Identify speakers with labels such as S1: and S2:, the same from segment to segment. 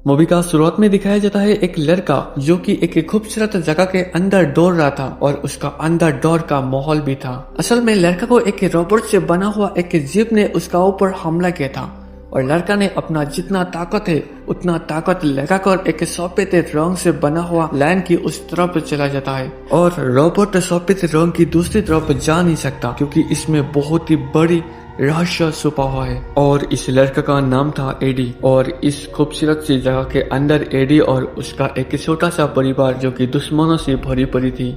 S1: Movie का शुरुआत में दिखाया जाता है एक लड़का जो कि एक खूबसूरत जगह के अंदर दौड़ रहा था और उसका अंदर डर का माहौल भी था। असल में लड़का को एक रोबोट से बना हुआ एक जीप ने उसका ऊपर हमला किया था और लड़का ने अपना जितना ताकत है उतना ताकत लगाकर एक सफेद रंग से बना हुआ लाइन की उस तरफ चला जाता है और रोबोट सफेद रंग की दूसरी तरफ जा नहीं सकता क्योंकि इसमें बहुत ही बड़ी रहस्य छुपा हुआ है। और इस लड़का का नाम था एडी और इस खूबसूरत सी जगह के अंदर एडी और उसका एक छोटा सा परिवार जो कि दुश्मनों से भरी पड़ी थी।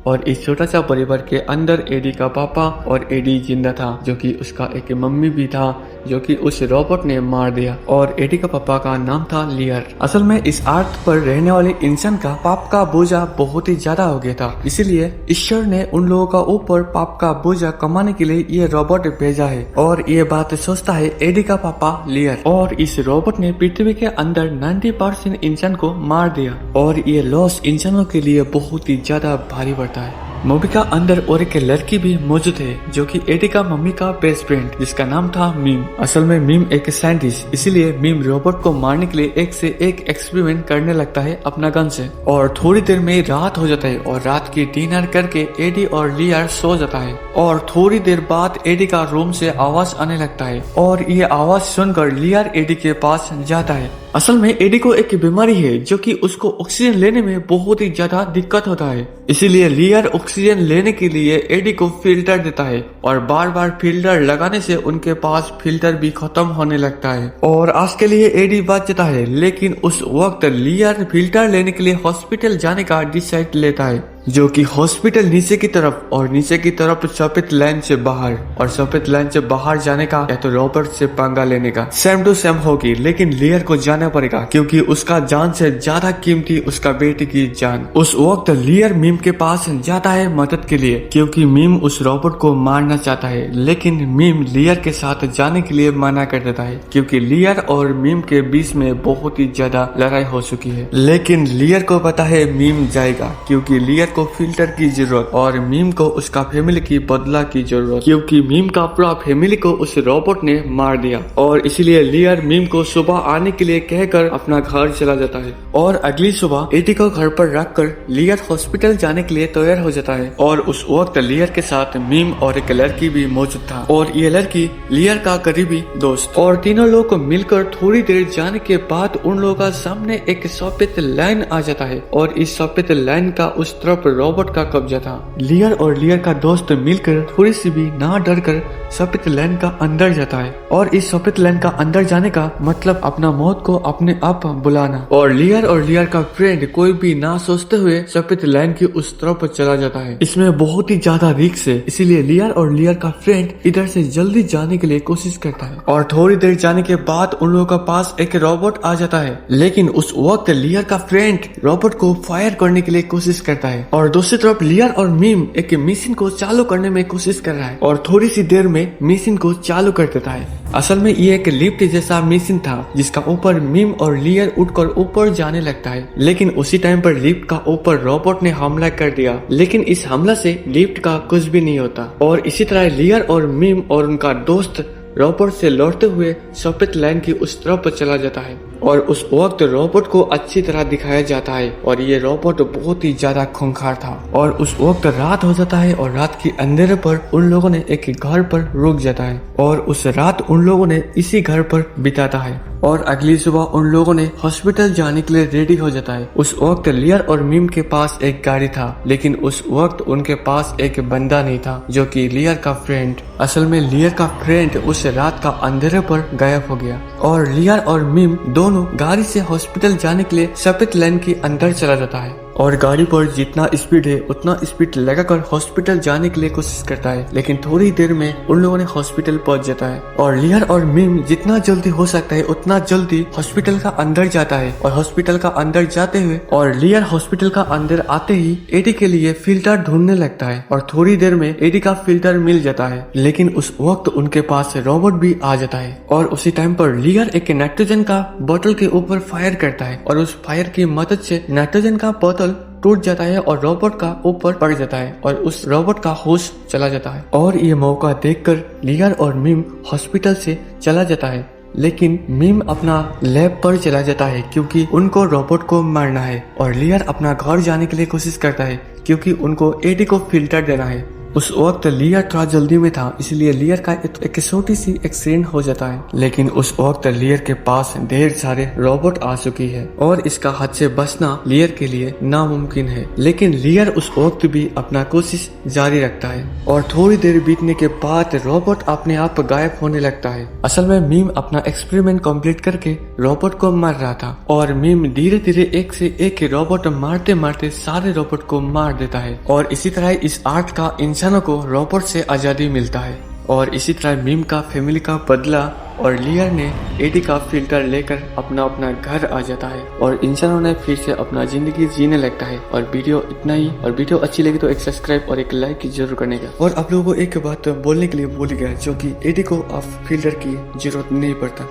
S1: और इस छोटा सा परिवार के अंदर एडी का पापा और एडी जिंदा था जो कि उसका एक मम्मी भी था जो कि उस रोबोट ने मार दिया और एडी का पापा का नाम था लियर। असल में इस अर्थ पर रहने वाले इंसान का पाप का बोझा बहुत ही ज्यादा हो गया था, इसीलिए ईश्वर ने उन लोगों का ऊपर पाप का बोझा कमाने के लिए ये रोबोट भेजा है। और ये बात सोचता है एडी का पापा लियर और इस रोबोट ने पृथ्वी के अंदर 90% इंसान को मार दिया और ये लॉस इंसानों के लिए बहुत ही ज्यादा भारी पड़ता है। मूवी का अंदर और एक लड़की भी मौजूद है जो कि एडी का मम्मी का बेस्ट फ्रेंड जिसका नाम था मीम। असल में मीम एक साइंटिस्ट, इसीलिए मीम रोबोट को मारने के लिए एक से एक एक्सपेरिमेंट करने लगता है अपना गन से। और थोड़ी देर में रात हो जाता है और रात की डिनर करके एडी और लियर सो जाता है और थोड़ी देर बाद एडी का रूम से आवाज आने लगता है और ये आवाज सुनकर लियर एडी के पास जाता है। असल में एडी को एक बीमारी है जो कि उसको ऑक्सीजन लेने में बहुत ही ज्यादा दिक्कत होता है, इसीलिए लियर ऑक्सीजन लेने के लिए एडी को फिल्टर देता है और बार बार फिल्टर लगाने से उनके पास फिल्टर भी खत्म होने लगता है और आज के लिए एडी बच जाता है। लेकिन उस वक्त लियर फिल्टर लेने के लिए हॉस्पिटल जाने का डिसाइड लेता है जो कि हॉस्पिटल नीचे की तरफ और नीचे की तरफ सफेद लाइन से बाहर और सफेद लाइन से बाहर जाने का या तो रोबोट से पंगा लेने का सेम टू सेम होगी, लेकिन लियर को जाना पड़ेगा क्योंकि उसका जान से ज्यादा कीमती उसका बेटे की जान। उस वक्त लियर मीम के पास जाता है मदद के लिए क्योंकि मीम उस रोबोट को मारना चाहता है, लेकिन मीम लियर के साथ जाने के लिए मना कर देता है क्योंकि लियर और मीम के बीच में बहुत ही ज्यादा लड़ाई हो चुकी है। लेकिन लियर को पता है मीम जाएगा क्योंकि लियर को फिल्टर की जरूरत और मीम को उसका फैमिली की बदला की जरूरत क्योंकि मीम का पूरा फैमिली को उस रोबोट ने मार दिया और इसीलिए लियर मीम को सुबह आने के लिए कहकर अपना घर चला जाता है। और अगली सुबह एडी को घर पर रखकर लियर हॉस्पिटल जाने के लिए तैयार हो जाता है और उस वक्त लियर के साथ मीम और एक लड़की भी मौजूद था और ये लड़की लियर का करीबी दोस्त। और तीनों लोग को मिलकर थोड़ी देर जाने के बाद उन लोगों का सामने एक सफेद लाइन आ जाता है और इस सफेद लाइन का उस तरफ रोबोट का कब्जा था। लियर और लियर का दोस्त मिलकर थोड़ी सी भी ना डर कर सफेद लाइन का अंदर जाता है और इस सफेद लाइन का अंदर जाने का मतलब अपना मौत को अपने आप बुलाना। और लियर का फ्रेंड कोई भी ना सोचते हुए सफेद लाइन की उस तरफ चला जाता है। इसमें बहुत ही ज्यादा रिस्क है, इसीलिए लियर का फ्रेंड इधर से जल्दी जाने के लिए कोशिश करता है और थोड़ी देर जाने के बाद उन लोगों के पास एक रोबोट आ जाता है। लेकिन उस वक्त लियर का फ्रेंड रोबोट को फायर करने के लिए कोशिश करता है और दूसरी तरफ लियर और मीम एक मशीन को चालू करने में कोशिश कर रहा है और थोड़ी सी देर में मशीन को चालू कर देता है। असल में ये एक लिफ्ट जैसा मशीन था जिसका ऊपर मीम और लियर उठकर ऊपर जाने लगता है, लेकिन उसी टाइम पर लिफ्ट का ऊपर रोबोट ने हमला कर दिया। लेकिन इस हमला से लिफ्ट का कुछ भी नहीं होता और इसी तरह लियर और मीम और उनका दोस्त रोबोट से लौटते हुए सफेद लाइन की उस तरफ चला जाता है और उस वक्त रोबोट को अच्छी तरह दिखाया जाता है और ये रोबोट बहुत ही ज्यादा खूंखार था। और उस वक्त रात हो जाता है और रात के अंधेरे पर उन लोगों ने एक घर पर रुक जाता है और उस रात उन लोगों ने इसी घर पर बिताता है और अगली सुबह उन लोगों ने हॉस्पिटल जाने के लिए रेडी हो जाता है। उस वक्त लियर और मीम के पास एक गाड़ी था, लेकिन उस वक्त उनके पास एक बंदा नहीं था जो कि लियर का फ्रेंड। असल में लियर का फ्रेंड उस रात का अंधेरे पर गायब हो गया और लियर और मीम दोनों गाड़ी से हॉस्पिटल जाने के लिए सफेद लाइन के अंदर चला जाता है और गाड़ी पर जितना स्पीड है उतना स्पीड लगाकर हॉस्पिटल जाने के लिए कोशिश करता है। लेकिन थोड़ी देर में उन लोगों ने हॉस्पिटल पहुंच जाता है और लियर और मीम जितना जल्दी हो सकता है उतना जल्दी हॉस्पिटल का अंदर जाता है और हॉस्पिटल का अंदर जाते हुए और लियर हॉस्पिटल का अंदर आते ही एडी के लिए फिल्टर ढूंढने लगता है और थोड़ी देर में एडी का फिल्टर मिल जाता है। लेकिन उस वक्त उनके पास रोबोट भी आ जाता है और उसी टाइम पर लियर एक नाइट्रोजन का बोतल के ऊपर फायर करता है और उस फायर की मदद से नाइट्रोजन का बोतल टूट जाता है और रोबोट का ऊपर पड़ जाता है और उस रोबोट का होश चला जाता है। और ये मौका देखकर लियर और मीम हॉस्पिटल से चला जाता है लेकिन मीम अपना लैब पर चला जाता है क्योंकि उनको रोबोट को मारना है और लियर अपना घर जाने के लिए कोशिश करता है क्योंकि उनको एडी को फिल्टर देना है। उस वक्त लियर थोड़ा जल्दी में था, इसलिए लियर का एक छोटी सी एक्सीडेंट हो जाता है। लेकिन उस वक्त लियर के पास ढेर सारे रोबोट आ चुकी है और इसका हाथ से बचना लियर के लिए नामुमकिन है। लेकिन लियर उस वक्त भी अपना कोशिश जारी रखता है और थोड़ी देर बीतने के बाद रोबोट अपने आप गायब होने लगता है। असल में मीम अपना एक्सपेरिमेंट कंप्लीट करके रोबोट को मार रहा था और मीम धीरे धीरे एक से एक रोबोट मारते मारते सारे रोबोट को मार देता है और इसी तरह इस आर्ट का इंसानों को रोबोट से आजादी मिलता है। और इसी तरह मीम का फैमिली का बदला और लियर ने एडी का फिल्टर लेकर अपना अपना घर आ जाता है और इंसानों ने फिर से अपना जिंदगी जीने लगता है। और वीडियो इतना ही, और वीडियो अच्छी लगी तो एक सब्सक्राइब और एक लाइक जरूर करने का। और आप लोगों को एक बात बोलने के लिए भूल गया, जो कि एडी को अब फिल्टर की जरूरत नहीं पड़ता।